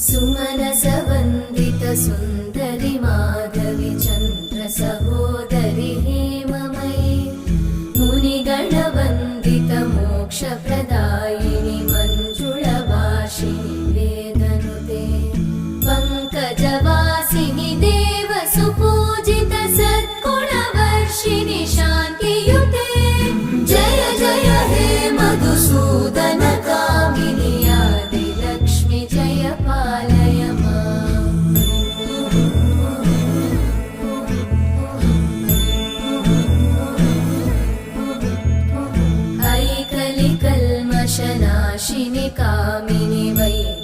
सुमनसवन्दित सुन्दरि माधवि चन्द्र सहोदरि हेममयि मुनिगणवन्दित मोक्षप्रदायिनि मञ्जुळभाषिणि वेदनुते पङ्कजवासिनि देवसुपूजित सद्गुणवर्षिणि शान्तियुते जय जय हे मधुसूदन कामिनि आदिलक्ष्मि जय पालय माम्। ऐकलिकल्मषनाशिनि कामिनि वै